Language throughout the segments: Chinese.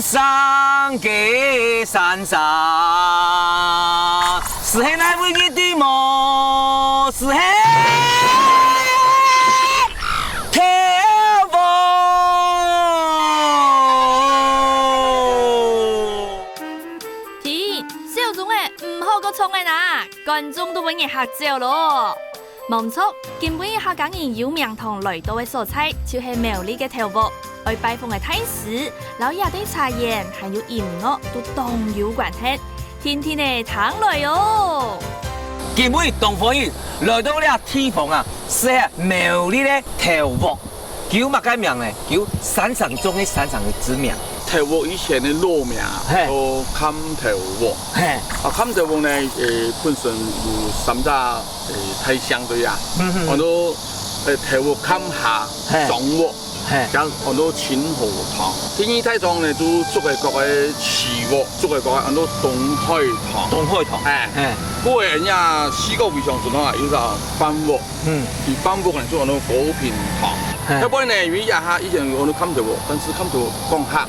上嘅山上，是黑那位嘅地貌，是黑跳舞。天，小众嘅唔好个创嘅啦，观众都揾嘢吓照咯。冇错，今本客家人有名堂来到嘅所在，就是苗栗嘅跳舞。去拜访嘅太师，老爺啲茶言，還有音樂都當有關係，天天嘅躺來哦。今尾同歡喜來到了地方啊，是苗栗嘅跳舞，叫乜嘅名呢？叫山上中嘅山上嘅之名。跳舞以前嘅老名叫砍頭舞。砍頭舞呢，本身有三大太相對啊，我都跳舞砍下上舞。像很多青河堂，天意太堂呢都做嘅各嘅詞樂，做嘅各嘅很多東海堂。東海堂，嗰個人家四個位上做啊，有個班舞，而班舞呢做很多果品堂。一般呢，因為以前有很多砍頭舞，但是砍頭講客。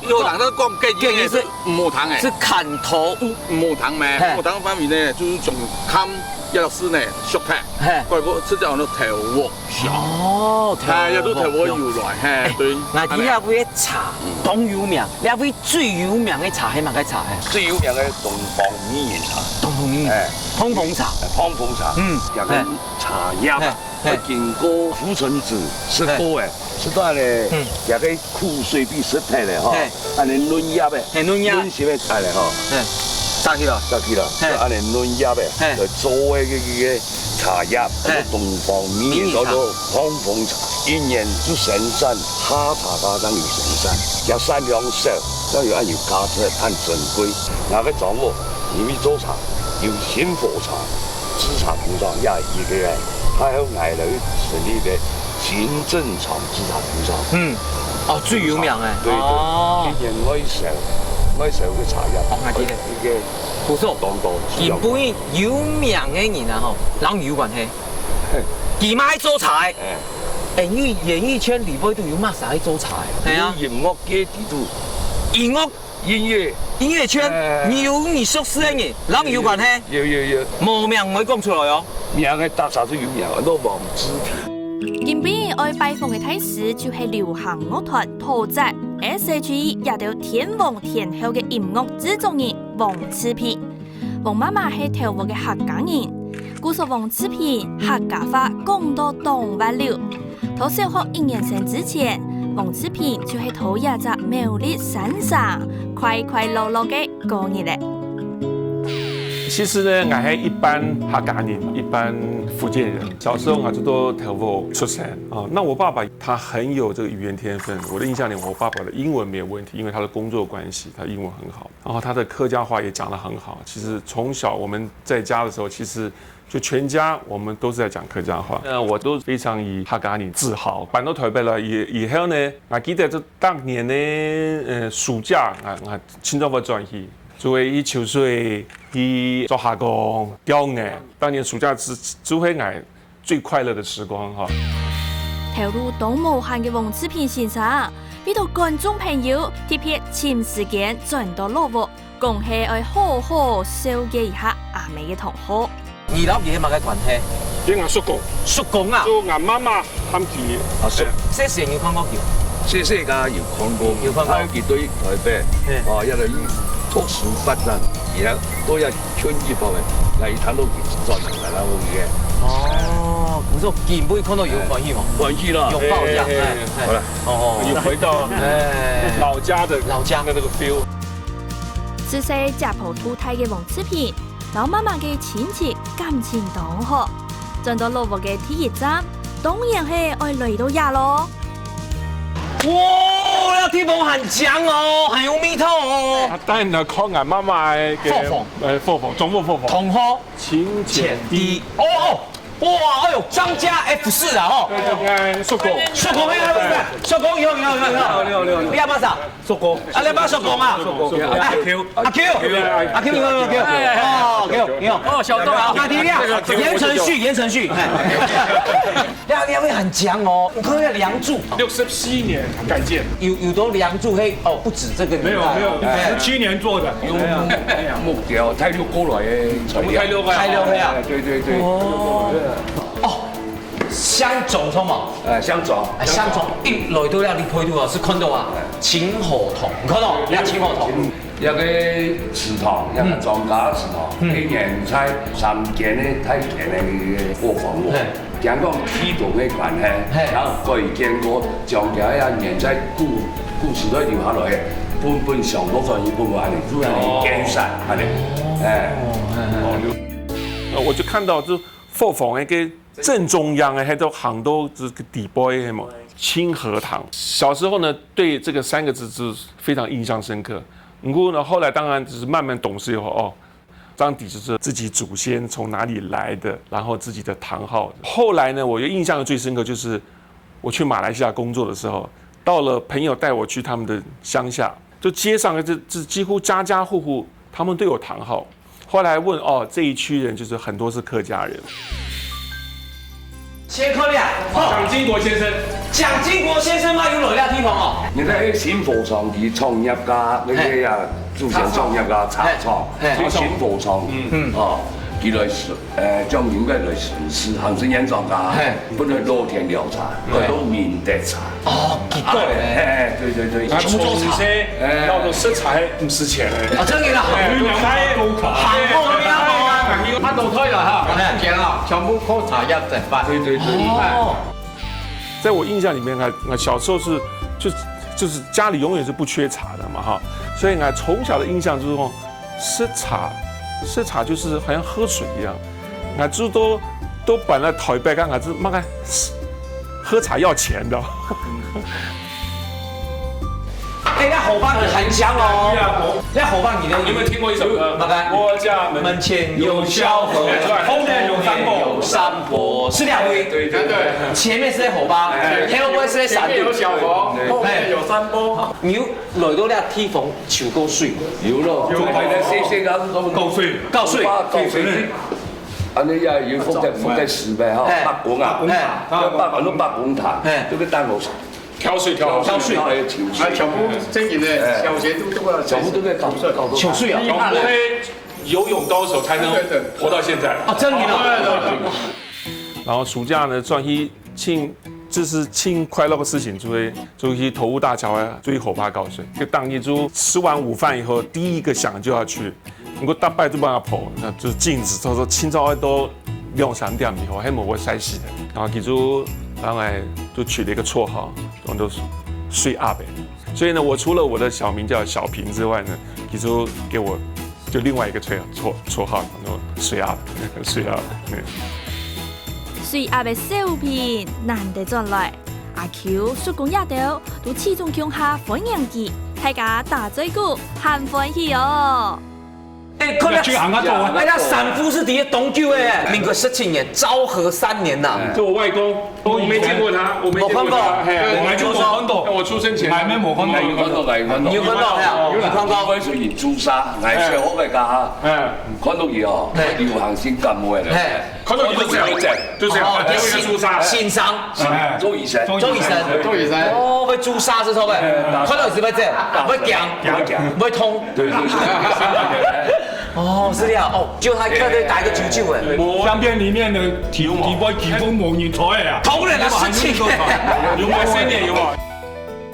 有人都講嘅意思唔好堂嘅，是砍頭唔好堂咩？唔好堂方面呢，就是從砍。一老師呢，熟拍，怪不這叫做跳舞小。哦，也都跳舞由來，對。嗱，而家位茶當有名，你位最有名嘅茶係乜嘅茶？最有名嘅東方美人茶。東方美人，通風茶。通風茶，又係茶葉，經過浮塵子濕過嘅，濕到咧，又係枯水比濕體咧，嗬，安尼嫩葉嘅，嫩葉嘅茶咧，嗬。炸起啦，就安尼嫩葉嘅，就做嘅茶葉，東方美人叫做通風茶，一年就神山，下茶家當有神山，有三兩色，都要按要價值看珍貴。那個掌握，因為做茶有新火茶、資茶鋪上也一個人，還有外來成立嘅行政廠資茶鋪上。最有名嘅。對對，今年我上嘅茶葉，呢個不錯，當當。日本有名嘅人啊，嗬，人有關係。佢咪做茶。演藝圈裏邊都有乜嘢做茶？係啊，音樂嘅地圖，音樂圈，你熟悉嘅人，人有關係。有。冇名唔可以講出來哦。名嘅搭啥都有名，都冇知名。今邊愛拜訪嘅太師就係流行樂團土仔。S.H.E 也到天王天后嘅音樂製作人黃熾平，黃媽媽係跳舞嘅客家人，故說黃熾平客家話講到東灣了。到小學1年生之前，黃熾平就係討一隻苗栗山上快快樂樂嘅過日咧。其實呢，我係一般客家人，一般福建人。小時候我就都跳舞出身啊。那我爸爸他很有這個語言天分。我的印象裡，我爸爸的英文沒有問題，因為他的工作關係，他英文很好。然後他的客家話也講得很好。其實從小我們在家的時候，其實就全家我們都是在講客家話。我都非常以客家人自豪。搬到台北了以後呢，我記得這當年呢，暑假我清早我轉去。作為一9歲去做下工雕藝，當年暑假就係我最快樂的時光哈。投入當無限嘅黃熾平先生，俾到觀眾朋友特別前時間轉到落伍，共係愛好好小結一下阿妹嘅同學。二樓嘢乜嘅關係？因我叔公，叔公啊，做我媽媽喊佢。這時要看過橋，謝謝家要看過，還有幾對台北，一個特殊發展，而家都有穿衣服嘅，例如睇到在能嚟啦會嘅。哦，唔錯，見唔會看到有關係嘛？關係啦，擁抱一樣。好啦，又回到老家的那個 feel。自細家婆土太嘅黃熾平，老媽媽嘅親戚感情當好，轉到落伍嘅第一站，當然係愛嚟到呀咯。哇！呢地方很強哦，很有味道哦。當然啦，靠我媽媽嘅貨房，總務貨房，同學親切啲。哦，哇，哎呦，张家 F4啊吼！硕果，硕果咩？硕果有，你阿爸啥？硕果，啊你阿爸硕果啊？硕果，阿 Q，哦 Q，哦小豆啊，马蹄亮，言承旭，两位很强哦，你看那梁柱67年改建，有都梁柱嘿哦，不止这个年代，没有，17年做的，木雕太六过来的材料，开了嘿啊，对，哦，香总通嘛，香枣，香总一来到了你配到啊，是看到啊，青火筒，你看到？你看青火筒。一個祠堂，一個莊家祠堂，一年才3間的太田的貨房喎。聽講啟動的關係，然後過去經過將家呀年在故事都留下來嘅，本上嗰份一部分安尼，主要係建設安尼，我就看到就佛房那个正中央还都很多这个底部什么清河堂。小时候呢，对这个3个字是非常印象深刻。不过呢，后来当然只是慢慢懂事以后哦，张底就是自己祖先从哪里来的，然后自己的堂号。后来呢，我印象最深刻就是我去马来西亚工作的时候，到了朋友带我去他们的乡下，就街上这几乎家家户户他们都有堂号。后来问哦，这一区人就是很多是客家人。先看了，蒋经国先生，蒋经国先生嘛有来了地方哦。你睇新貨廠啲創業家，嗰啲啊，之前創業家茶廠，啲新貨廠，哦，佢來將應該來巡視行政院長家，本來羅田調查，佢都明德茶。哦，結果對，重些叫做色彩唔是錢啊，真嘅啦，韓國嗰邊啊。他都退了哈，钱啊，全部靠茶叶整办。对。哦，在我印象里面，小时候就是家里永远是不缺茶的嘛哈，所以从小的印象就是说，吃茶就是好像喝水一样，就都本来台北刚开始妈个喝茶要钱的。哎，那火棒很强哦。那火棒你有没有听过一首歌？我家门前有小河，后面有山坡，是两位。对。前面是在火把，后面是在山有小河，后面有山坡。你来到了地方求夠水，有咯，做係咧細咁都夠水。安尼也要福在市唄嗬，北港啊，北都北港潭，都個丹路。挑水，全部正經的小學都要，全部都在搞求水啊！我们游泳高手才能活到现在。哦，真的啊！然后暑假呢，转去就是庆快乐的事情，就去头屋大桥啊，追火把搞水。就当一猪吃完午饭以后，第一个想就要去，如果大拜就帮他跑，那就是镜子，他说清早都2-3點以後，還冇會曬死的。然後記住，然後就取了一個綽號，我都水阿伯。所以呢，我除了我的小名叫小平之外呢，記住給我就另外一個綽號，叫水阿伯，水阿伯。水阿伯小平難得轉來，阿 Q 叔公也到，都始終強下歡迎佢，大家打嘴鼓，很歡喜哦。哎，可能哎，那sản夫是底下東九哎，民國17年，昭和3年呐。就我外公，我沒見過他，我沒見過他，我出生前，沒冇看到，你有看到呀？有看到？嗰雖然朱砂，係最好嘅家，看到佢哦，流行先咁嘅咧，看到你就這樣，就這樣，有一個朱砂，欣賞，周醫生，哦，會朱砂是錯嘅，看到是咪這樣？會驚，會痛，對。哦，是呀，哦，就他看到打一個99哎，相片裡面的體杯幾分模擬出來啊，同人的事情，有冇3年有冇？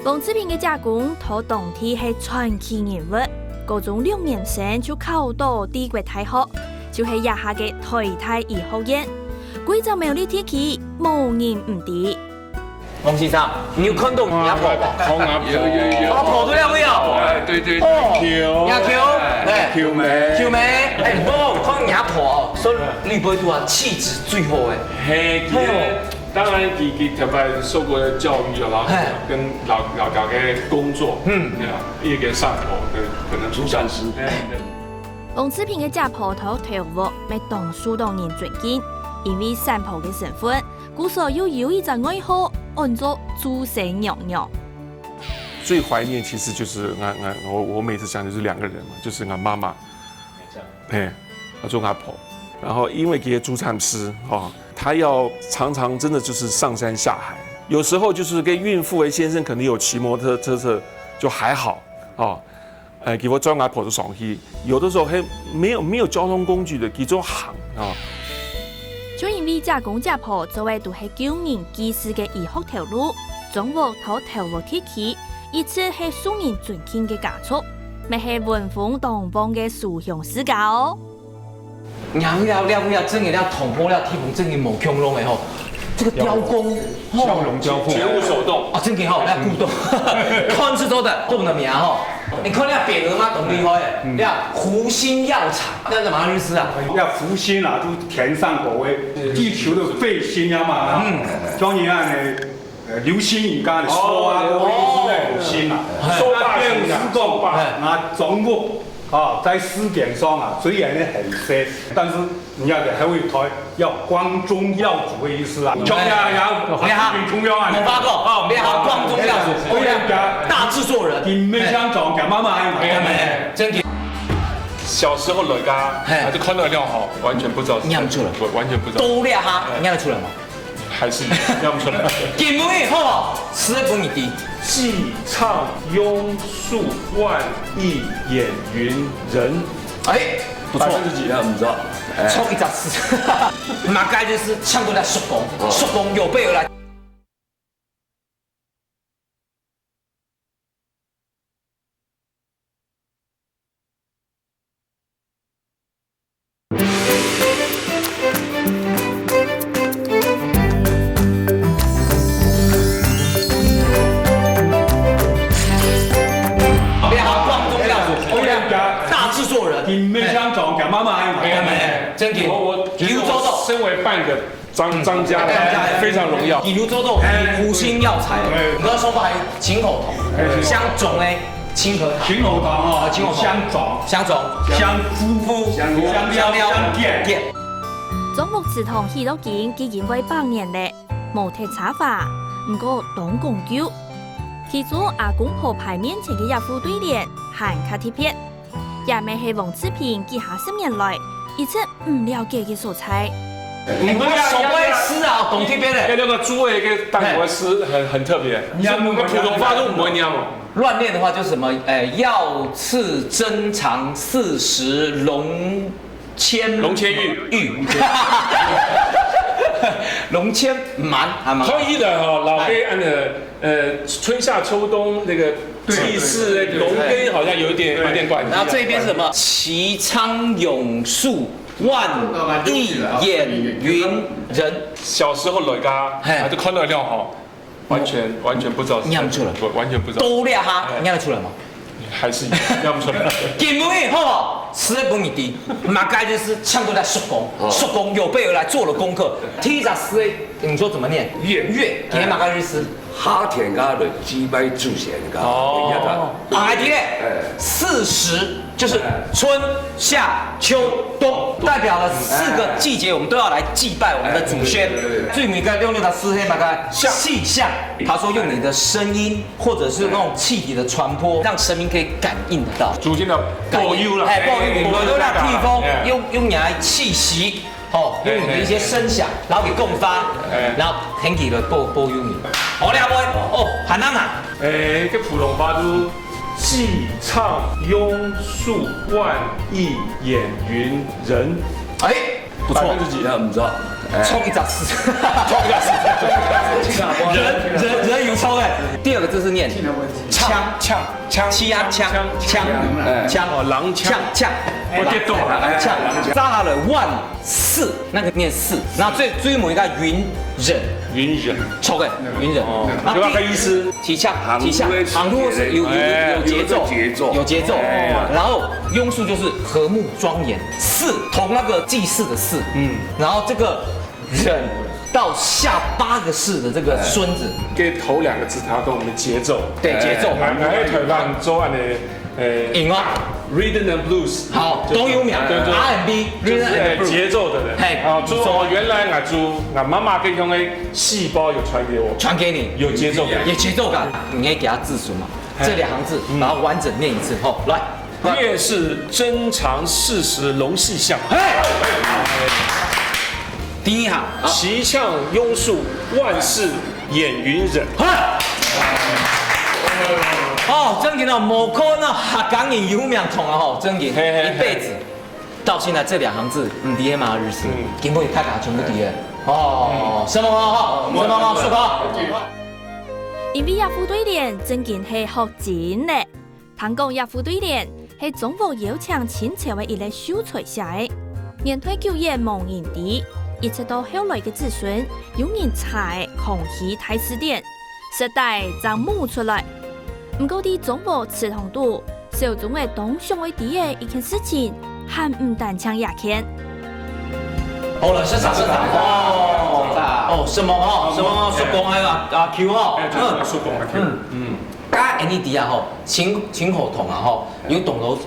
王志平嘅家公土當天係傳奇人物，高中6年生就考到帝國大學，就是也下嘅台大醫學院，貴州苗栗天氣無人唔知。王先生，你有看到阿婆吧？有，阿婆都有沒有？對，Q 妹，哎，不，看阿婆哦，說你不會讀啊，氣質最好哎。當然佢特別受過教育啦，跟老嘅工作，一個上頭可能出產師。王志平嘅家婆頭頭屋，被當書當人尊敬。因为山坡嘅成分，故所又有一隻愛好，按做豬舌娘娘。最怀念其实就是我每次想就是2个人嘛，就是俺妈妈，做阿婆，然后因为给猪产师他要常常真的就是上山下海，有时候就是跟孕妇先生可能有骑摩托车就还好给我装阿婆的爽气，有的时候还没有交通工具的，给做行就因为這公這婆作為都係救人濟世嘅醫學頭路，中國到頭屋鐵器，以此係數人尊敬嘅家畜，咪係文風東方嘅書香世家哦。娘了，真嘅了，捅破了天蓬，真嘅無窮攏嘅吼。这个雕工，雕龙雕凤，绝无手动啊，真嘅吼，要古董，看制作的动的名吼。你看那匾额吗？懂厉害的，那湖心药厂，那是马律师啊。要福星啊，都填上口味，地球的肺星啊嘛，庄严啊呢，流星雨刚的说啊，都是在有星啊，说大星施工啊，总部在施点上啊，虽然呢很深，但是你要还会台要光宗耀祖的意思啊，穷呀呀，穷呀啊，我发过你好，光宗耀祖，大制作人，你没想找干妈妈没，真的。小时候老家就看到料好，完全不知道念不出来，我完全不知道。都练哈，念得出来吗？还是念不出来。金文宇好不好？诗不你低。戏唱庸数万艺演云人，不错。几啊？唔知道。冲一张诗，马该就是唱过来叔公，叔公有备而来。真给我觉得身为半个张家非常荣耀。比如周豆湖心药材，你要说还青口头，香种呢，青核桃，青口糖啊，青口桃，香种，香夫，香料，香店。中目祠堂喜樂景已經為100年嘞，無鐵茶法，唔過當講究。其中阿公婆牌面前嘅一副對聯，hand卡貼片，也未係王次平記下10年來。一次唔了解嘅素材，你们手绘诗啊，懂这边的。那个朱伟跟当国诗很特别，你看普通话都唔会念哦。乱念的话就是什么，药刺针长40龙千玉，龙千蛮还蛮。可以的哈，老辈按的春夏秋冬那个祭祀龙根好像有点关系。然后这一边是什么？齐昌永树万亿眼云人。小时候老家就看到料好，完全不知道。念不出来，完全不知道。都练哈，念得出来吗？还是念不出来。金文宇好不好？诗不你低，马该就是唱过来叔公有备而来做了功课。第一首诗你说怎么念？月，今天马该日诗。哈田家的击败祖先家，还提嘞，40就是春夏秋冬，代表了4个季节，我们都要来祭拜我们的祖先。最美该用那个诗黑马该气象，他说用你的声音或者是那种气体的传播，让神明可以感应得到祖先的保佑了，保佑你们都让地风用你来气息。用你的一些声响，然后给供发，然后很给了保佑你。好了不？喊哪哪？这普通话都戏唱庸数万亿演云人，不错。自己啊，唔知道。冲一张诗，人有抽第2个字是念枪，狼枪，我接懂了，枪，扎了万4，那个念4，然后最某一个云人，抽的云人，有那个意思，提枪，航路是有节奏，然后庸数就是和睦庄严，4同那个祭祀的4，然后这个人到下8个氏的这个孙子，给头2个字，它跟我们的节奏，对节奏，来台湾做案的音乐 Rhythm and Blues， 好，都有名对对 ，R&B 就是 Rhythm and Blues 节奏的人。嘿原来我妈妈跟兄的细胞有传给我，传给你，有节奏感，有节奏感，你可以给他字数嘛，这2行字把它完整念一次，吼，来。越是珍藏事实龙戏相，第一行，其象庸述，万事掩云忍。哦，曾经哦，某可能客家人有名唱啊吼，曾经一辈子到现在这2行字，唔伫嘛日式，根本客家全部伫的。哦，什么好，什么好，说好。因为亚夫对联曾经系学真嘞，听讲亚夫对联系中国摇枪清朝的一类秀才写的，年退9夜梦影敌，一直到后来的子孙有人查的孔熙太史典，时代才冒出来。不过伫中国刺桐度小众的东上为第的一件事情，还唔单枪也看。好了，是啥？哦，什么哦，什么叔公啊 Q 哦，叔公啊 Q， 刚 NED 啊吼，清河童啊吼，有董楼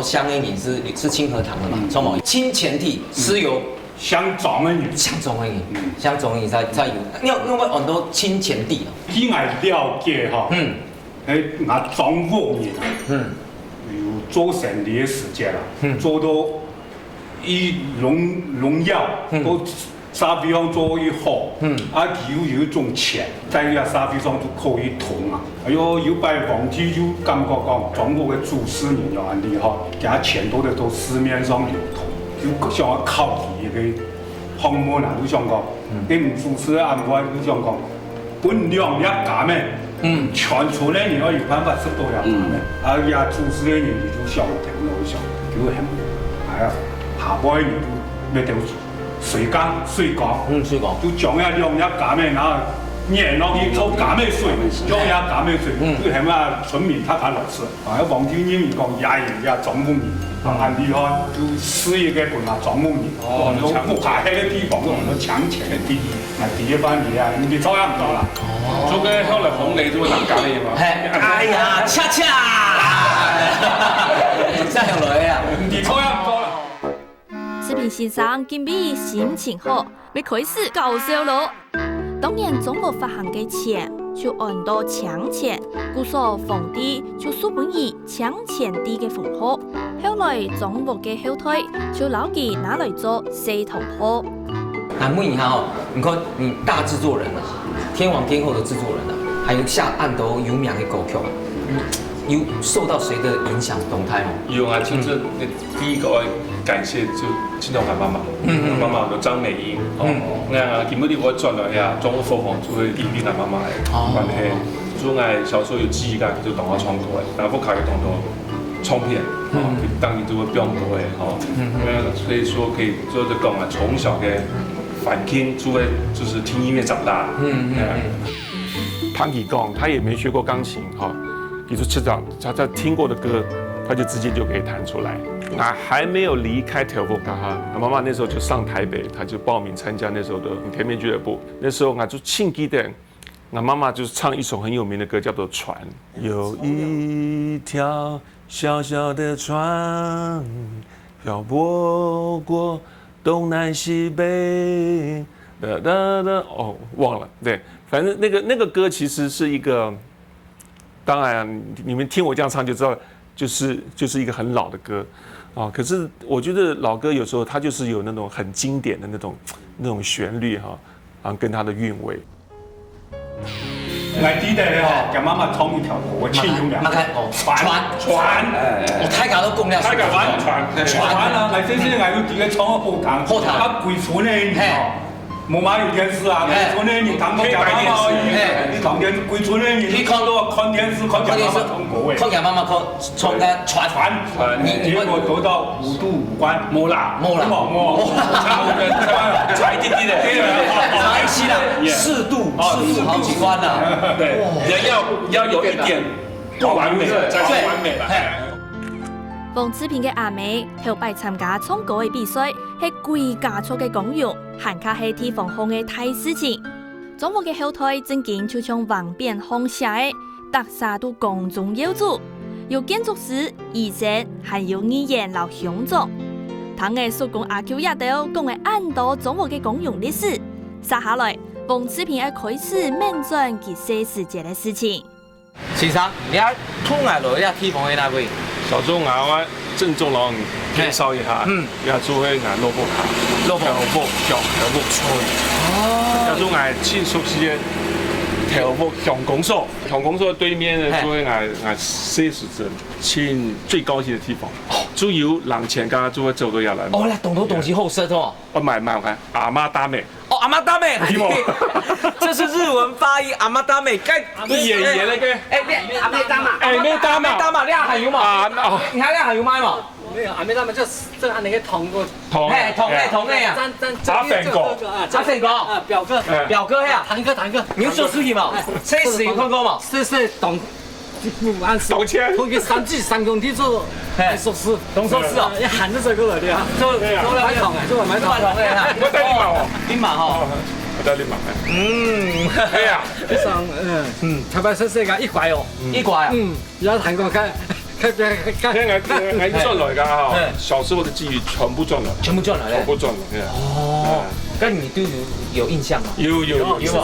乡的人是清河堂的嘛，什么清前帝是由相撞的人，相撞的人才有，因为很多清前帝啊，以外了解哈，那中国人有做生意的时间啦，做到以农药都沙比方做以后，有一种钱，在那沙比上就可以囤啊。有摆房子就感觉讲，中国的祖师爷又很厉害，给他钱都在市面上流通，就想要靠伊个项目啦，就想讲，你唔祖师安排就想讲，本两日假咩？全村的人要有办法吃到两假咩？祖师的人就晓得了，晓得，就很，下辈人就要掉水缸，水缸，就将那两日假咩，然后捏落去做假咩水，将那假咩水，就系嘛村民他落吃，王天英讲也中国人，很厉害，就事业嘅本啊中国人，都不怕迄个地方，都很多强钱的地，第一班嘢你照样唔到啦。做个后来红雷做人假的嘛。哎呀，恰恰，这样来啊，你照样唔到啦。视频先生今比心情好，要开始搞笑咯。当年中国发行嘅钱就按到抢钱，故所皇帝就书本以抢钱帝嘅符号。后来中国嘅后退就老记拿来做系统号。那问一下哦，你看大制作人啊，天王天后的制作人啊，还有下暗都有名的歌曲啊，有受到谁的影响动态吗？有啊，其实第一个我感谢就青岛海妈妈，妈妈有张美英，那基本上我转了呀，中国凤凰就会引领俺妈妈来关系，所以我小时候有记忆感，就动画创作的，然后卡个动作冲片，当年就会变多的，所以说可以做这讲啊，从小的反听，就会就是听音乐长大，汤吉讲他也没学过钢琴，比如说他听过的歌，他就直接就可以弹出来。那还没有离开台风嘎哈，妈妈那时候就上台北，他就报名参加那时候的甜面俱乐部。那时候我就庆记的，那妈妈就是唱一首很有名的歌，叫做《船》。有一条小小的船，漂泊过东南西北，哦，忘了，对，反正那个歌其实是一个，当然你们听我这样唱就知道，就是一个很老的歌。可是我觉得老歌有时候它就是有那种很经典的那种旋律跟它的韵味。我记得咧给妈妈唱一条我庆祝两船，我太搞都讲了，船啊，我这些我就第一唱后堂，归村的人冇买有电视啊，归村的人当个家妈妈，你当天归村的人，你看到看电视，看家妈妈唱歌诶，看家妈妈唱个船，结果得到5度5关，冇啦，差一点点的，差一些啦，4度好几关啦，对，人要有一点不完美，再完美了。王志平嘅阿妹后摆参加唱歌嘅比赛，系贵家族嘅功用，喊卡系地方红嘅大事情。中国嘅后退正经就像王变红写嘅，特啥都公众要做，有建筑师、医生，还有语言老乡族。唐嘅叔公阿 Q 也都讲嘅很多中国嘅公用历史。接下来，王志平要开始面转佢世世界嘅事情。先生，你喺通崖路一地方喺哪位？小钟啊，我郑重老介绍一下，也做迄个萝卜卡，萝卜叫萝卜村。哦，也做我最熟悉的条幅乡公所，乡公所对面呢，做我四十镇亲最高级的地方。主要人前家做走到下来。哦，那懂东西后生哦。我买看阿妈大美。哦，阿妈大美，这是日文发音，阿妈大美。演那个。哎，阿妹大嘛，阿妹大嘛，你还有嘛？啊，你还还有买嘛？没有，阿妹他们就是按那个同个同啊。阿成哥啊，表哥呀，堂哥，你做事情嘛？这是有看过嘛？是懂。按道歉。同个3公地做熟识，懂熟识哦，一喊就这个了的啊，做买桶哎，做买桶哎，我带你买哦，你买哦，我带你买。哎呀，一上台北市这个一拐哦，一拐啊，然后韩国开。我赚来噶哈，小时候的记忆全部赚来，全部赚来。哦，跟你都有印象吗？有，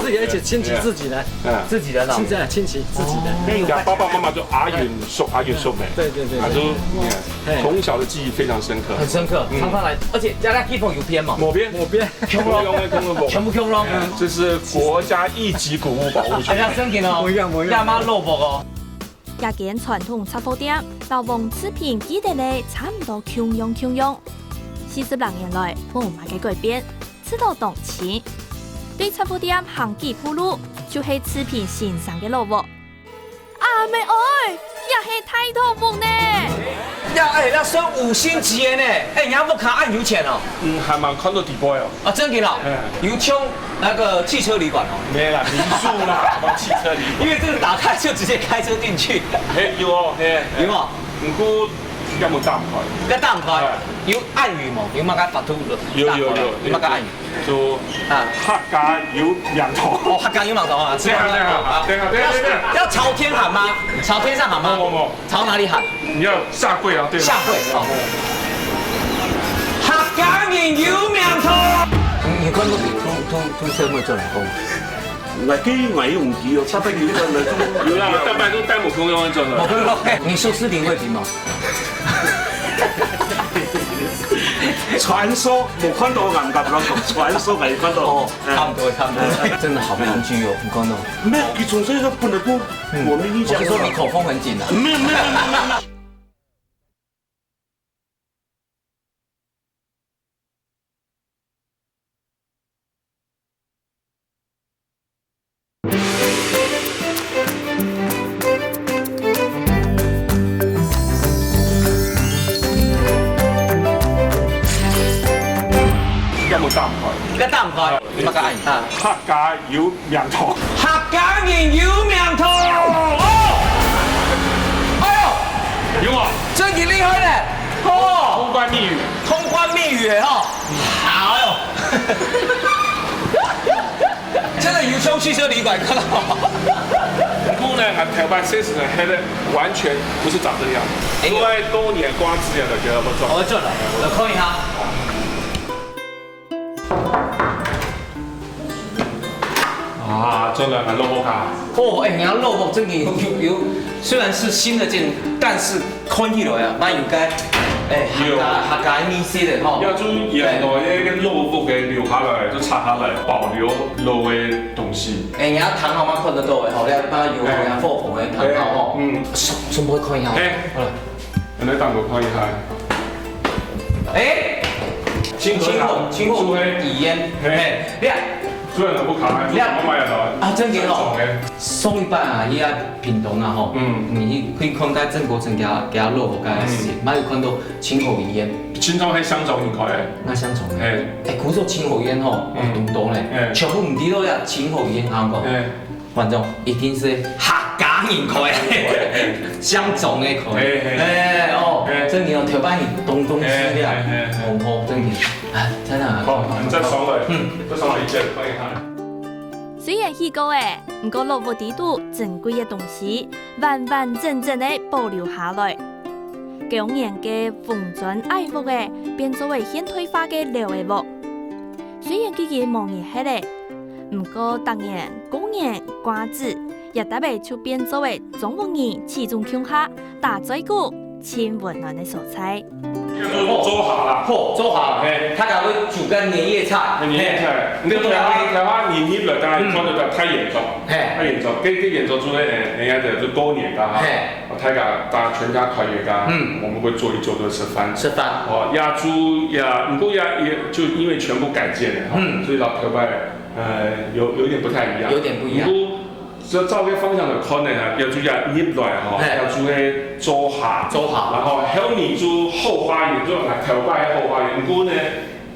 自己而且亲戚自己的，自己的呢？亲戚自己的。爸爸妈妈就阿远叔妹，对，他就从小的记忆非常深刻，很深刻，常常来，而且家家地方有边嘛，某边，全部 Q 咯，这是国家一级古物保护区。哎呀，真嘅哦，亚妈萝卜哦。一间传统杂货店，到王志平记得咧，差唔多穷用。40多年来冇乜嘅改变，直到当前，对杂货店行几步路，就系志平欣赏嘅萝卜。阿妹哎，也系太多风呢！要升5星级嘅呢，人家不卡按油钱哦。还蛮看到底部哦。啊，真嘅啦，有冲那个汽车旅馆哦。没啦，民宿啦，汽车旅馆。因为这个打开就直接开车进去。有哦，有哦。不过要冇大块。要大块，有暗语冇？有冇个发图的？有，有冇个暗语？就客家有两头。哦，客家有两头啊！对啊。要朝天喊吗？朝天上喊吗？不。朝哪里喊？你要下跪啊，对。下跪。客家人有两头。你看通社会做嚟講。我機我用機哦，差不多有啦，大半都带木工用做的。你收视率会平吗？傳說冇看到人夾咁講，傳說係看到。哦，差不多。真的好鄰居哦，你看到。沒有，你從這個不能夠，我們印象。我是說你口風很緊啊。沒有。大唔開，你乜解？客家有兩頭。客家人有兩頭。哦，哎呦，有啊，真挺厲害的。哦，通關密語。通關密語哈。好哟。真的有衝汽車旅館看到嗎？不過呢，台灣這次呢，黑的完全不是長這樣。因為多年光資源的給他們做。我做了，我看一下。啊，真的很萝卜卡。哦，哎，你要萝卜真的有，虽然是新的建，但是看起来啊，蛮有该，哎，客家意思的吼。要注意很多那个萝卜给留下来，就插下来，保留老的东西。哎，你要糖好吗？看得到的吼，你要把油啊、火红的糖好吼。顺便看一下。哎，好了，你当我看一下。哎，清火乙烟，哎，你。虽然不卡，你我买得到啊，真嘅吼，上一班啊，伊啊屏东啊吼，你可以看到郑国城加萝卜加事，买有看到清火鱼烟，清汤係香粽唔開嘅，那香粽嘅，古做清火煙吼，唔多咧，全部唔知道呀，清火煙啱講，反正一定是客家人開，香粽嘅開，哎哦，真嘅哦，條班人東西啦，好真嘅。啊，真的啊！好，你再爽了，再爽了一件，可以看。虽然稀高诶，不过落物地度珍贵嘅东西，完完整整地保留下来。供人嘅奉尊爱物嘅，变作为现代化嘅老嘅物。虽然佢嘅望而黑咧，不过当然工人瓜子也特别就变作为中国人始终乡下大嘴骨、亲温暖嘅素材。做好了，做好，他才会煮个年夜菜。年夜菜，你台湾年年来，当然讲到太严重，太严重，跟严重做咧，人家的就多年噶哈，大家全家团圆噶，我们会做一桌都吃饭，哦，鸭猪鸭，不过鸭也就因为全部改建了，所以老头摆有点不太一样，有点不一样。这照个方向来看呢，要注意捏来哈，要注意做下，然后后面做后花园，做头摆后花园。不过呢，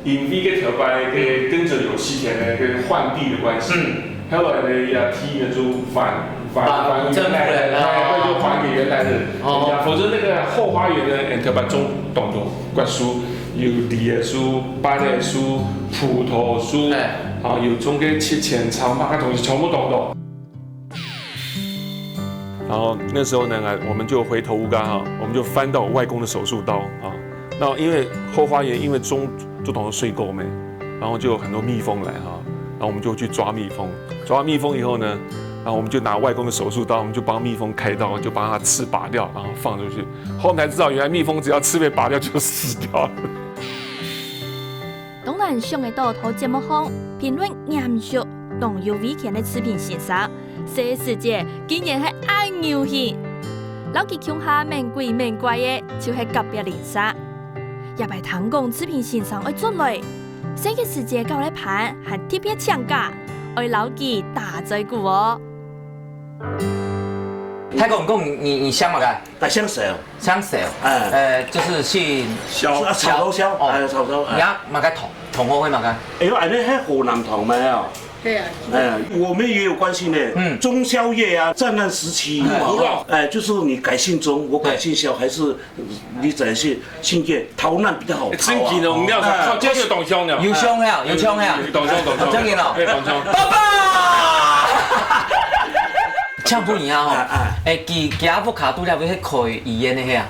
因为个头摆个跟着有西田的个换地的关系，后来呢也提呢就反正来的，会就还给原来的人家，否则那个后花园呢，头摆种懂灌树，有梨树、芭乐树、葡萄树，啊有种个浅草嘛，个东西全部懂。然后那时候呢，我们就回头乌干哈，我们就翻到我外公的手术刀啊。那因为后花园因为就懂得睡够没，然后就有很多蜜蜂来哈，然后我们就去抓蜜蜂。抓完蜜蜂以后呢，然后我们就拿外公的手术刀，我们就帮蜜蜂开刀，就把它刺拔掉，然后放出去。后来才知道，原来蜜蜂只要刺被拔掉就死掉了。当然，上个岛头节目中评论严肃、动有危险的食品先生。这世界竟然是爱牛戏，老吉乡下免鬼免怪的，就是隔壁邻舍。也别谈讲食品先生爱做类，这个世界搞来盘还特别抢价，爱老吉大嘴骨哦。泰公公，你乡嘛个？在香蛇，就是姓草头萧，草头。呀，嘛个同学会嘛个？哎呦，那还湖南同没有？对啊，我们也有关系呢。中宵夜啊，战乱时期，就是你改姓钟，我改姓萧，还是你改姓叶，逃难比较好逃啊。真技能，你要靠这个懂乡的，有枪呀，懂枪，真的哦。懂枪。爸爸。唱不一样哦。吉阿布卡杜了，不是开医院的遐？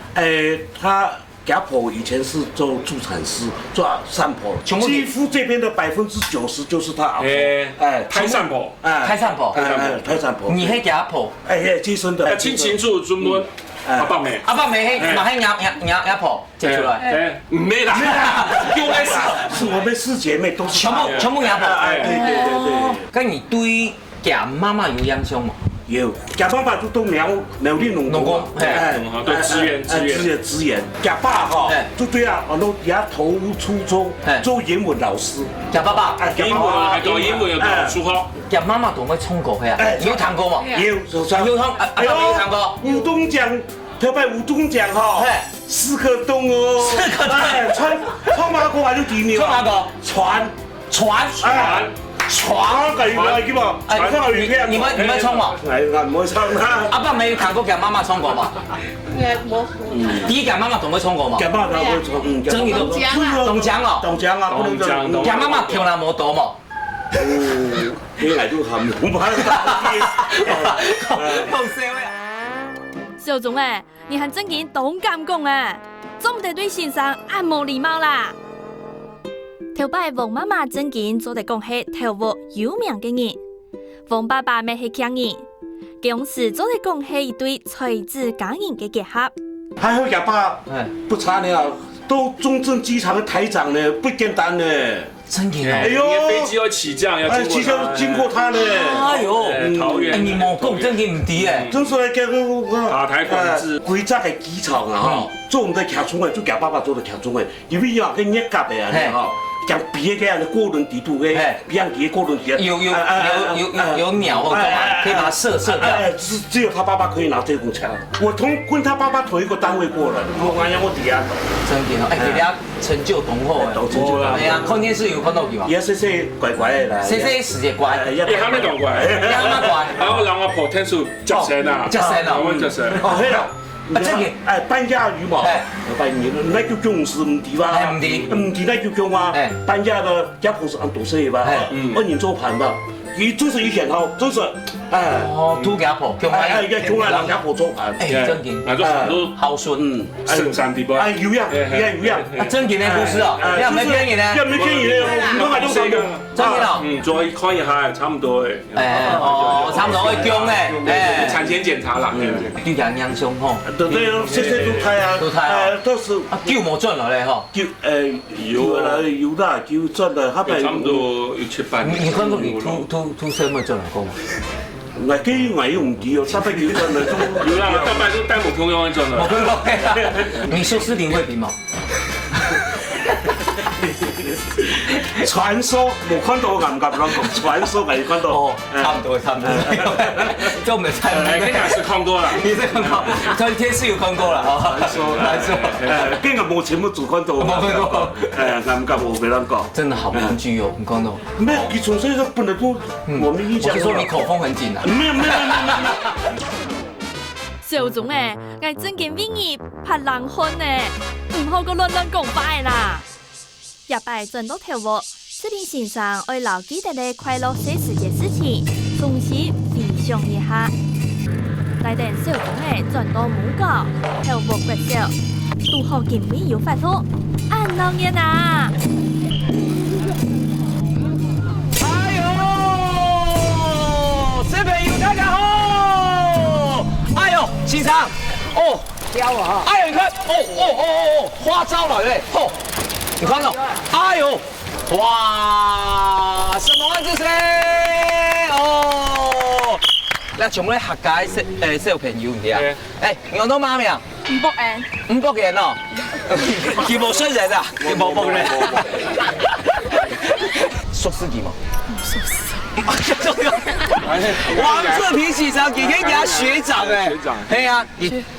他。家婆以前是做助产师，做产婆，几乎这边的90%就是他阿婆。胎产婆，胎产婆。你迄家婆？接生的。亲情做专门阿伯妹。阿伯妹迄嘛迄娘婆接出来。没啦，又来是我们4姐妹都是。全部娘婆。对。跟你对家妈妈有影响吗？有，家爸爸都苗栗农工，都支援。家爸哈，就对啊，我都也投初中做英文老师。家爸爸，英文还读英文又读书好。家妈妈懂会唱歌呀？有唱歌吗？有唱。有唱歌。舞东奖，特别舞东奖哈，4个洞哦。4个洞。唱马歌还有第2。唱马歌。床个叫嘛？你们唱嘛？唔会唱啦。阿爸没唱过给妈妈唱过嘛？冇。第一给妈妈懂会唱过嘛？给妈妈会唱，真的懂奖哦。懂奖啊，不能讲。给妈妈跳那冇多嘛？你嚟都含唔怕？讲笑呀！小钟哎，你很正经懂敢讲啊，总唔得对先生按冇礼貌啦。头摆王妈妈正经做得讲是头屋有名嘅人，王爸爸咪係强人，公司做得讲是一对才子佳人嘅结合。还好阿爸，不差呢，都中正机场的台长呢，不简单呢。真的哎呦，飞机要起降，要经过他呢。哎呦，桃园。你冇讲真嘅唔低诶。真是来叫个塔台管制。规则嘅机场啊，哈，做我们的客村诶，做阿爸爸做的客村诶，因为要跟捏夹的啊，哈。讲别个的过轮底度的，别样别过轮底有鸟或干嘛，可以把它射掉。只有他爸爸可以拿这种枪。我跟他爸爸同一个单位过了，我按我底下。真的哦，人家成就同好诶。哎呀，看电视有看到佢嘛？也是乖乖的啦。细世界乖，你喊咩当乖？你喊咩乖？然后让我破天数接生啊！接生啊！我接生。哦，係啦。真嘅，班家魚嘛，班魚，那叫重視唔掂哇，唔掂那叫叫嘛，班家的家婆是按多歲吧，2年做盤吧，伊真是以前吼，真是哎。哦，土家婆，哎，个从来人家婆做啊，哎，真劲，那就很多孝顺，圣山地方。哎，有呀，有呀，真劲的故事哦，你还没骗你呢？又没骗你咧，我买咗個，真劲哦。再看一下，差不多誒。差不多會姜咧，產前檢查啦。對人影相吼，對對咯，識都睇啊，都睇啊，都是叫冇賺落嚟吼。叫有啦，叫賺啦，後邊差不多要7、8年。你看過你吐什麼賺來過嗎？我機我又唔知哦，差不多叫賺啦都。有啦，大概都帶我朋友賺了。你收視頻會比嗎？傳說冇看到，我唔敢講。傳說未看到。哦，差唔多，差唔多。就沒猜。跟你是看過了，你是看過，昨天是有看過了啊。傳說，今日冇全部做看到。冇看過。唔敢冇俾人講。真的好鄰居哦，你講到。咩？佢從細就本來都我們以前。我就說你口風很緊啊。沒有。小總誒，我真見邊兒拍冷汗呢，唔好個亂講法啦。入擺轉到頭喎，視頻線上愛留記得咧快樂寫實嘅事情，重新回想一下。來電小總誒轉到母角，頭鑊骨笑，拄好見面有發拖，按當然啊！哎呦，小朋友大家好！哎呦，先生，哦，雕啊！哎呦，你看，哦，花招來嘞，吼！你看到？哎呦，哇，什麼這是嘞？哦，那從咧客家小朋友唔係啊？誒，我都媽咪啊，500人哦，佢冇衰人啊，佢冇幫人，熟司機嘛？熟司。王志平先生，今天給他學長哎，學長，對呀，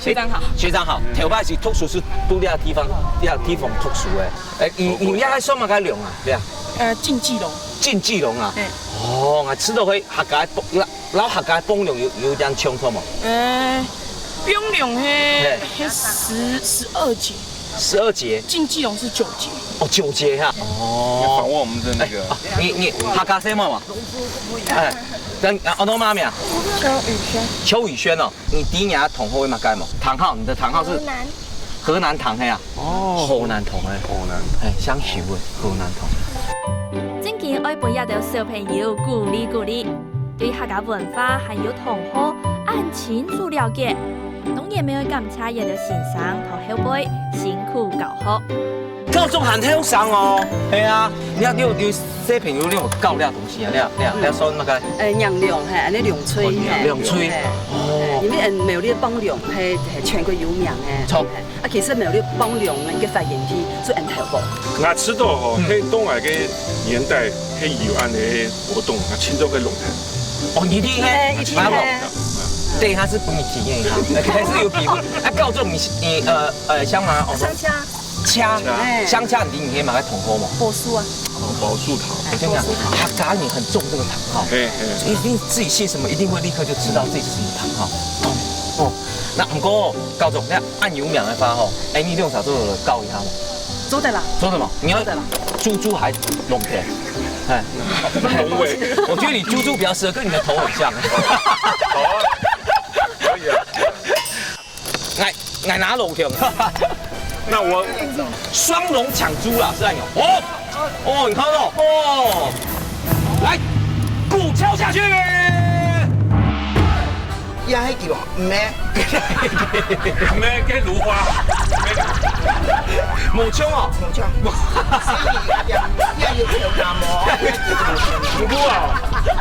學長好，學長好，頭擺是讀書是讀呢個地方讀書哎，你家喺什麼個龍啊？對啊，競技龍，競技龍啊，哦，我知道佢客家老客家幫龍有點衝突嘛，冰龍嘿12節。12節，競技龍是9節。哦，9節哈。哦。訪問我們的那個。你客家什麼嘛？哎，跟我都媽咪啊。邱宇軒哦，你第一年同學會嘛該嘛？堂號，你的堂號是？河南堂嘿啊。哦。河南堂哎。河南。哎，想學問河南堂。正經愛本日到小朋友鼓勵，對客家文化還有同學按清楚了解。當然沒有感謝日到先生同後輩辛苦教學。教中很聽上哦，係啊，你小朋友你有教呢東西啊？你說乜嘅？釀龍係，安尼涼吹係。涼吹。哦。因為苗栗幫龍係全國有名嘅。錯。啊，其實苗栗幫龍嘅發源地最安頭部。我知道吼，喺東海嘅年代，喺有安嘅活動，啊，慶祝嘅龍潭。哦，一定係。一定係。對，他是幫你體驗一下，還是有皮膚。啊，教中你香麻哦。香掐，你可以買個茼蒿嘛？柏樹啊。柏樹頭。我跟你講，客家人很重這個茼蒿，一定自己姓什麼，一定會立刻就知道自己是什麼茼蒿。哦，那唔過教中，你按油苗來發吼，哎，你用啥做教一下嘛？做得啦。做什麼？你要豬還龍田？哎，龍尾。我覺得你豬比較適合，跟你的頭很像。好啊。可以啊，愛拿龍條，那我雙龍搶豬啦，是按鈕。哦，你看到哦，來，鼓敲下去。呀，迄叫咩？咩嘅如花？冇槍哦，冇槍。要跳南無。不過啊，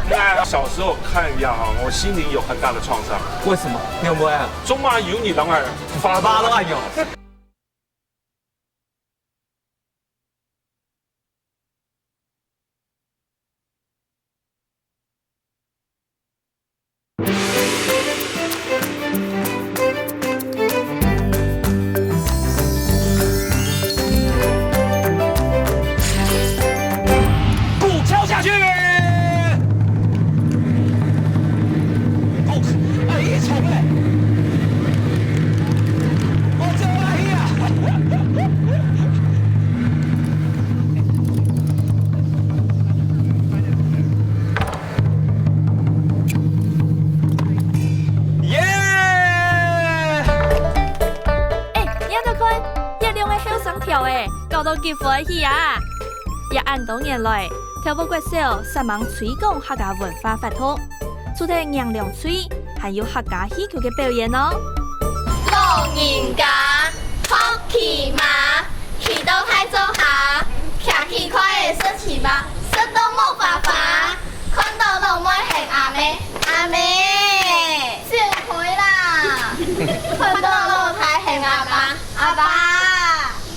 那小時候看呀，我心靈有很大的創傷。為什麼？你有冇啊？中馬有你啷個發都按鈕。跳的，搞到结欢喜啊！也按多年来，跳舞国小善忙推广客家文化法通，除了娘娘吹，还有客家戏曲嘅表演哦。老人家好骑马，骑到太走下，骑起快的说骑马，说到冇办法，看到老妹係阿妹，阿妹，笑佢啦，看到老太係阿爸，阿爸，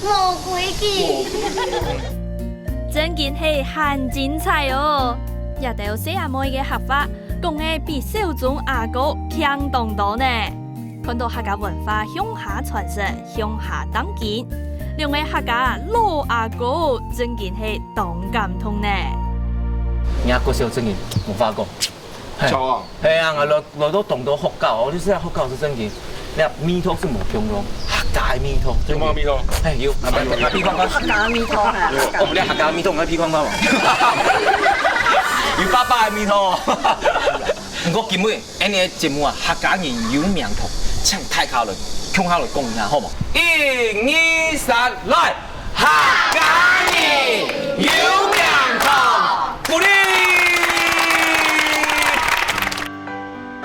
冇規矩。真件係很精彩哦！也有小阿妹嘅合法，講嘅比小眾阿哥強當多呢。看到客家文化向下傳承，向下當建，兩位客家老阿哥真件係當感通呢。人國小真件冇發覺。錯啊！係啊，我都懂到學教，我就是學教是真件。你話米托是冇用咯，客家米托。有冇米托？係要，阿 P 框框。客家米托啊！我唔理客家米托，我 P 框框喎。要爸爸嘅米托。唔過今日呢個節目啊，客家人有名堂，請大家嚟共下嚟講一下，好冇？1、2、3，來！客家人有名堂，鼓勵。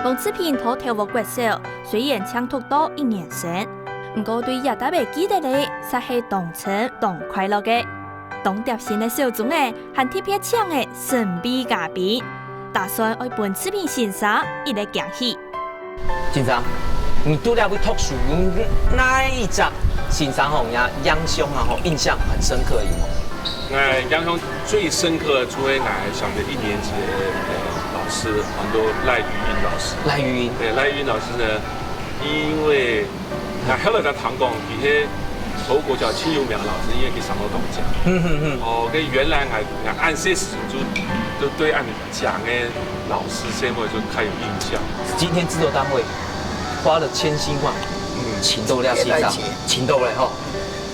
王志平到跳舞國小，雖然搶讀到1年生，不過對也特別記得你，實係當成當快樂嘅。當碟仙嘅小眾誒，還特別搶嘅神秘嘉賓，打算愛本志平先生一嚟講起。先生，你讀了部讀書，哪一集先生吼呀印象啊吼印象很深刻的有冇？印象最深刻的，除了小学1年级的老师，很多賴玉英老師。賴玉英。對，賴玉英老師呢，因為後來在唐宮，佢係頭國小親友苗老師，因為佢上到東獎。哦，跟原來按些時就對按講的老師，現在就太有印象。今天製作單位花了千辛萬苦，請到了先生，請到了吼，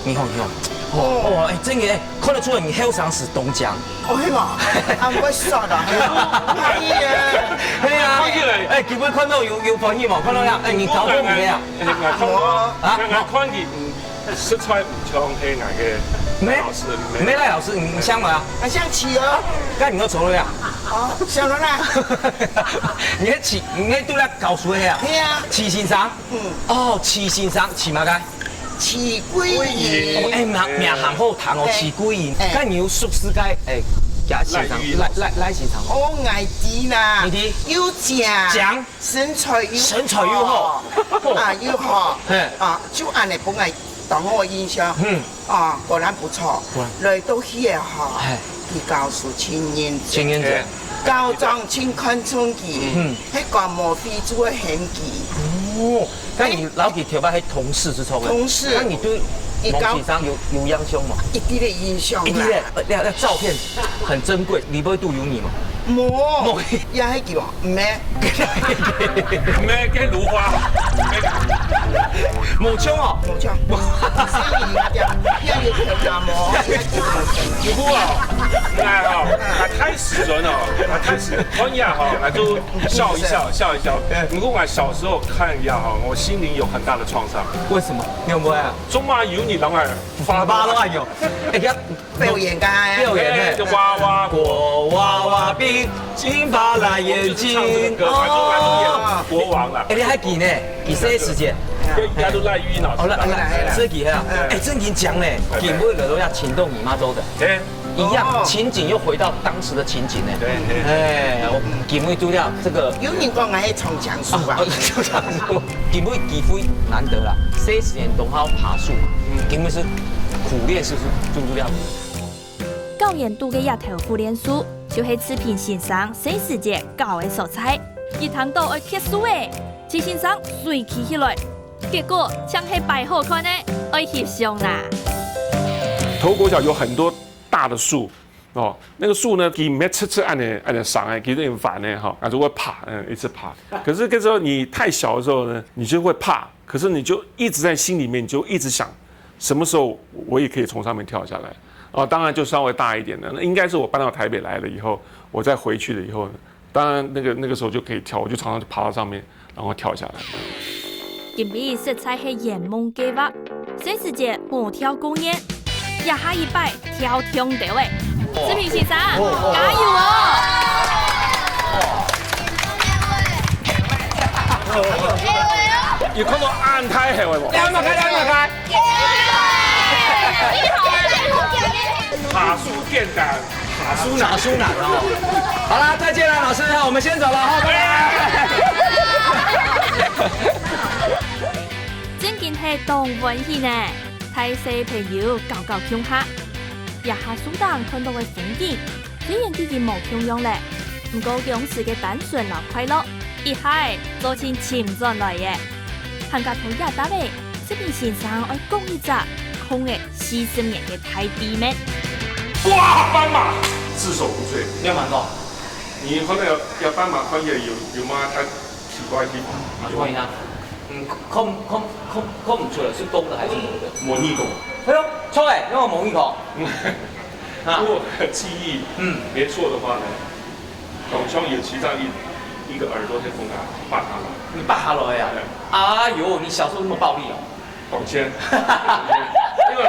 你看。哦，哎，真嘅，看得出來你後生是東獎。哦，係嘛？啱鬼殺啊！係啊，哎，結果看到有反應嘛？看到啦，哎，你搞過未啊？我看見色彩唔像係哪個老師？沒賴老師，你想嘛？我想騎哦。咁你要走了呀？哦，上咗啦。你騎，你都來教書嘅啊？係啊。騎先生。哦，騎先生，騎乜嘅？騎龜燕，哎，名行好聽哦，騎龜燕。咁你要熟悉嘅，哎，假先生，賴先生。我愛啲啦，又正，身材又好，啊又好，啊就按你本來當我印象，啊果然不錯，來到here哈，佢教書青年者，教長青看春季，喺個莫非做演技。哦，那你老給跳舞係同事是錯嘅。同事。那你對王先生有印象嗎？一啲嘅印象啦。一啲嘅，那照片很珍貴，你不會都有你嗎？冇，也係叫咩？咩嘅如花？冇槍哦。冇槍。如果太時陣哦，太時看一下哈，就笑一笑。如果我小時候看一下哈，我心靈有很大的創傷。為什麼？你有冇啊？中華有你啷個發巴都係有。而家表演㗎，表演嘅娃娃國娃娃邊金髮藍眼睛。哦，國王啦。哎，你還記呢？記些時間。而家都賴玉英老師。哦，這記啊，哎，真緊講呢，記每個都要情動你媽州的。對。一樣情景又回到當時的情景呢。對。哎，我記每都要這個。有人講我係從強樹啊。從強樹。記每機會難得啦，40年都好爬樹嘛。記每是苦練，是不是最重要？教研度嘅日頭苦練書，就係志平先生細時節教嘅素材。一堂到愛貼書誒，志先生隨起起來，結果像係擺好看呢，愛翕相啦。頭國小有很多大的樹哦，那個樹呢，佢沒次按的上哎，佢有點煩呢哈，就會爬，一直爬。可是這時候你太小的時候呢，你就會怕，可是你就一直在心裡面，你就一直想，什麼時候我也可以從上面跳下來。哦，當然就稍微大一點的，那應該是我搬到台北來了以後，我再回去了以後，當然那個時候就可以跳，我就常常就爬到上面，然後跳下來。今日實在係圓夢計劃，細時節冇跳公演，也下一摆挑通到的。志平先生，加油哦！有看到安泰係喎？安排爬书电胆，查书难哦。好了，再见了，老师，我们先走了哈，拜拜。正經係當運氣呢，睇小朋友搞搞鄉下，也下蘇當看到嘅風景，雖然啲嘢冇同樣咧，不過樣時嘅單純又快樂，一係做成潛進來嘅。行家同也打嚟，這邊先生愛講一隻空嘅40年嘅大秘密。哇，斑马只手不遂，你有問過？你可能要斑馬穿越有嗎？它奇怪的地方。去問他。看不出來是公的還是母的？模擬狗。哎呦，錯哎，因為模擬狗。如果記憶沒錯的話呢，董兄有其中一個耳朵是從他拔下來。你拔下來呀？哎呦，你小時候那麼暴力哦。董先。因為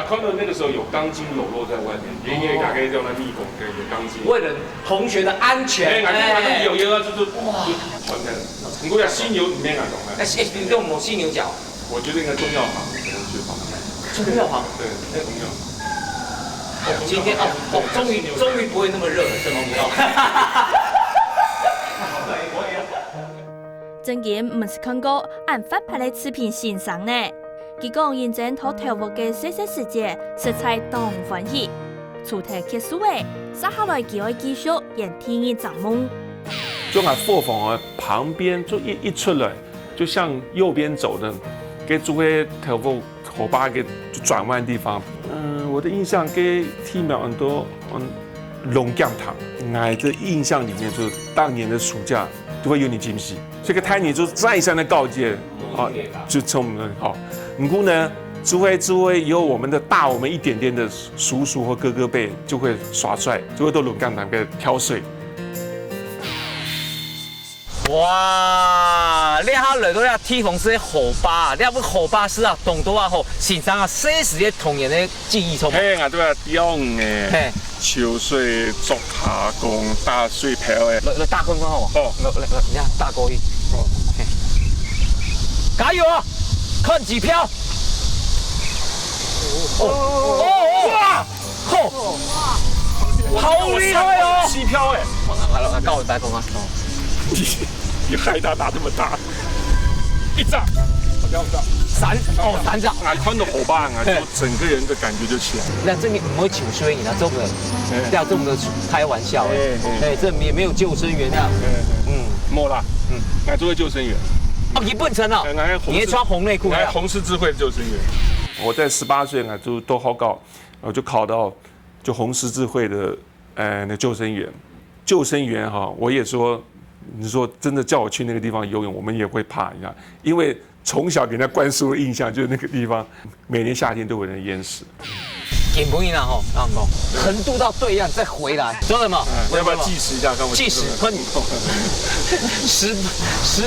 看到那個時候有鋼筋裸露在外面，爺爺大概叫那密封跟有鋼筋。為了同學的安全。哎，有啊，就是傳開了。你估下犀牛裡面哪種呢？你用某犀牛角。我覺得應該中藥行可能去放。中藥行？對，中藥。今天終於不會那麼熱了，這東西哦。正經唔是看過按發牌的視頻欣賞呢。佢講認真討投入嘅細細時節，實在當歡喜。除題結束誒，接下來佢會繼續演天意掌夢。就喺貨房旁邊，就一出來，就向右邊走的，給做個投入火把給轉彎的地方。我的印象給提苗很多龍降堂，我的印象裡面就當年的暑假就會有你驚喜，這個太年就再三的告誡，啊，就從我們好。不過呢，就會有我們的大我們一點點的叔叔或哥哥輩就會耍帥，就會到龍降堂給挑水。哇！你下來到呢天鳳是火把，你不火把是啊，動到啊好，欣賞啊細時嘅童年嘅記憶從。嘿，我都係雕嘅，秋水竹下公打水漂嘅。來打公好唔好？哦，來，你看打過去。哦，加油啊！看幾漂。哇！好厲害哦！7漂哎！來，告我白風啊！你害他打這麼大，一炸，三炸，啊，看到火把啊，就整個人的感覺就起來。那這裡唔會求衰，你知道這麼要這麼的開玩笑哎，這也沒有救生員啊，沒啦，我做救生員。哦，你不成啊？你也穿紅內褲？紅十字會的救生員。我在18歲啊，就都好高，我就考到就紅十字會的那救生員。救生員哈，我也說。你說真的叫我去那個地方游泳，我們也會怕一下，因為從小給人家灌輸的印象就是那個地方每年夏天都有人淹死。緊不緊啊？吼，啊唔，橫渡到對岸再回來，說什麼？要不要計時一下？看我計時，快10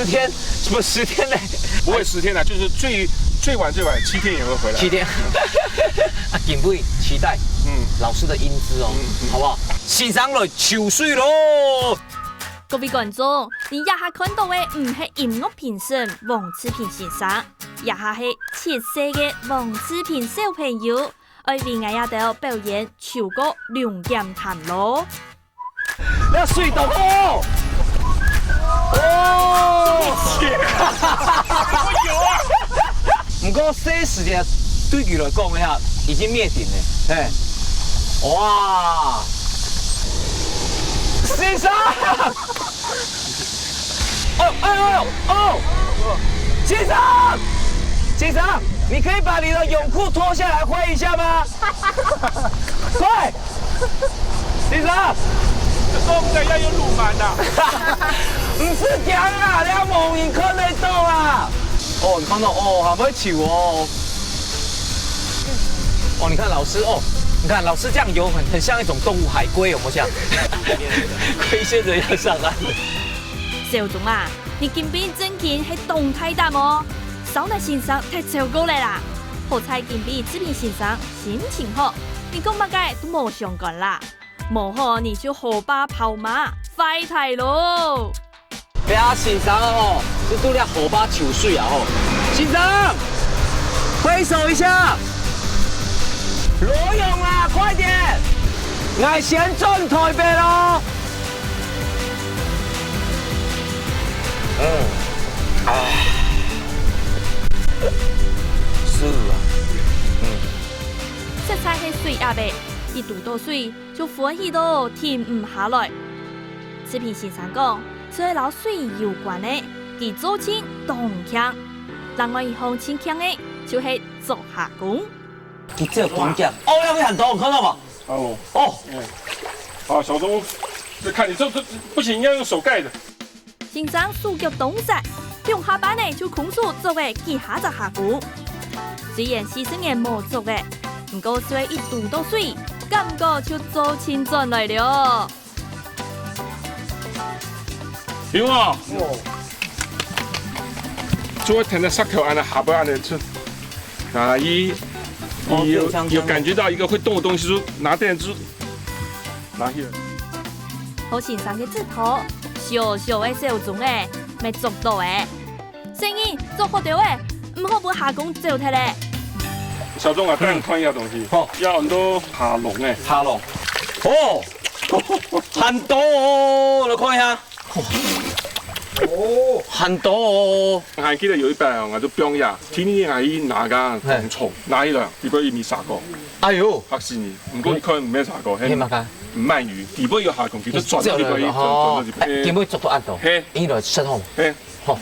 天，什麼10天呢？不會10天啦，就是最晚7天也會回來。7天，啊緊不緊？期待，老師的英姿哦，好不好？欣賞來抽水咯。各位觀眾，你也下看到嘅唔係音樂評審黃志平先生，也下係7歲嘅黃志平小朋友，愛為我也到表演唱歌龍劍潭咯。那水到哦！有啊！唔過細時嘅對佢來講嘅下已經滅頂咧，誒，哇！先生，先生，你可以把你的泳褲脫下來換一下嗎？快，先生，我唔知要有路漫的，唔是講啊，你要蒙面看得到啊。哦，你看到哦，好會球哦。哦，你看老師哦。你看老師這樣游很像一種動物海龜，有冇像？龜現在要上岸了。小總啊，你今邊真見係動態答喎，手拿先生太超高嚟啦。好彩今比视频先生心情好，你讲乜嘅都冇相干啦。冇好你就好把跑马快睇咯。俾阿先生哦，就拄了好把酒水啊吼。先生，挥手一下。罗勇啊，快点！我先转台北咯。是啊。食菜係水阿伯，一渡到水就歡喜到停唔下來。視頻先生講，所以撈水有關的，佢做親動腔，另外一項親腔的就係做下工。你这工匠，哦，要不很多，看到吗？哦，哦，小钟，这看你这不行，要用手盖的。先生手腳動實，用下班呢就空手做嘅其他隻下工。雖然犧牲嘅冇做嘅，不過雖一渡到水，感覺就做親轉來了。有啊，就会填在石头安的下边安的吃，啊，有感觉到一个会动的东西，就拿电子拿起来。好先生嘅指頭，小小嘅小種嘅，咪做到嘅。生意做好掉嘅，唔好俾下工做睇咧。小钟啊，带你看一下東西。好，要很多爬龍哎。爬龍，哦，很多哦，來看一下。哦，很多哦。還記得有一擺啊，我就表演，天天係拿個紅蟲，拿起來，結果伊未殺過。哎呦，嚇死你！唔過佢唔咩殺過，係乜㗎？唔鰻魚，結果有下窮，佢都轉咗入去，結果捉到按到，應該失控。好。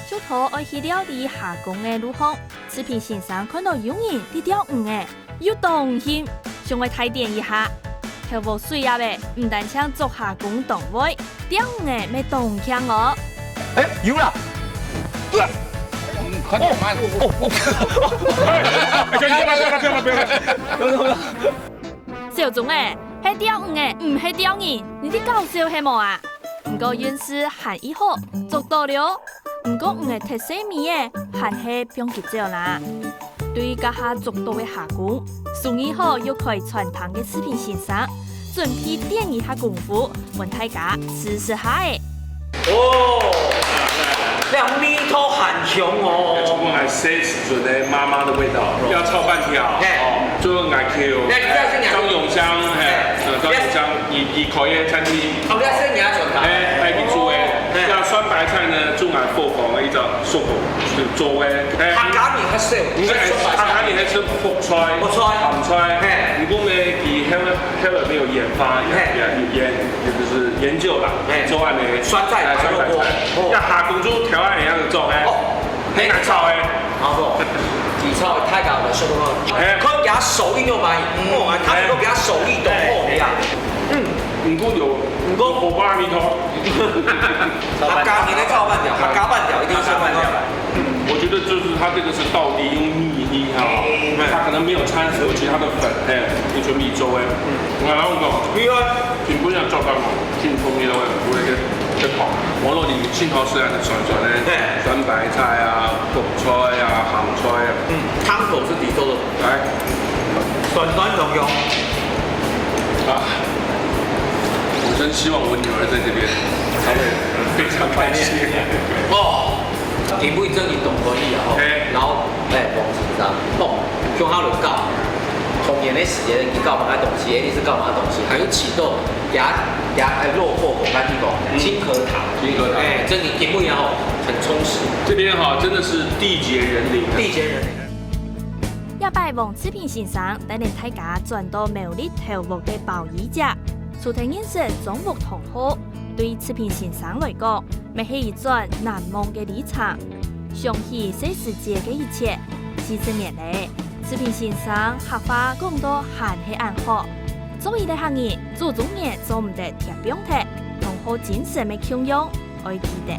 小土愛去了解下工嘅路況，視頻先生看到有人啲釣魚嘅，要動心，想去睇電一下。跳舞水啊呗，唔但搶做下工動位，釣魚嘅咪動槍哦。誒，有啦！快點慢！小總誒，係釣魚嘅，唔係釣人，你啲搞笑係冇啊？唔過原是喊以後做到了，唔過唔係特色味嘅，還係不用結招啦。對於家下做到嘅下工，送以後要開傳堂嘅視頻先生，準備練一下功夫，問大家試試下誒。哦，這米頭很香哦。全部係寫時陣嘅媽媽的味道，要炒半條，做眼 Q。張永香，張永香，以口業餐廳。哦，你係你係做㗎？係去做嘅。要酸白菜呢，做眼火紅嘅一種素紅，就做嘅。客家麵較少，客家麵係吃菠菜、鹹菜。如果呢，佢後來沒有研發，就是研究啦，做案嘅酸菜白肉鍋。要下工做調案一樣嘅做嘅，很難炒嘅。好不？底炒太搞了，收不到。佢給他手藝又買，他如果給他手藝都好呀。唔過有，唔過火鍋米頭。客家麵嚟炒半條，客家半條一定是半條。我覺得就是它這個是道地用米哈，它可能沒有摻和其他的粉，你全米粥誒。我老講，全本人做翻我，全統一到嘅，我哋嘅糖，我攞啲青頭絲啊，上咧，酸白菜啊、韭菜啊、鹹菜啊。湯頭是底做的，來，短短融融。啊。我真希望我女兒在這邊，她會非常開心。哦，田妹真係懂可以啊！然後黃先生，向他嚟教，童年的時間你教乜嘢東西，你是教乜嘢東西，還有起豆、落貨紅干地方、金殼塔，真係田妹啊，很充實。這邊哈真的是地結人靈，地結人靈。一拜黃視頻先生帶領大家轉到苗栗頭屋嘅鮑魚隻。初睇認識中國同好，對視頻先生來講，咪係一段難忘嘅旅程。想起這世界嘅一切，40年嚟，視頻先生客話講到還係安好。做伊嘅行業，做中年做唔得貼標題，同好精神嘅強用，愛記得。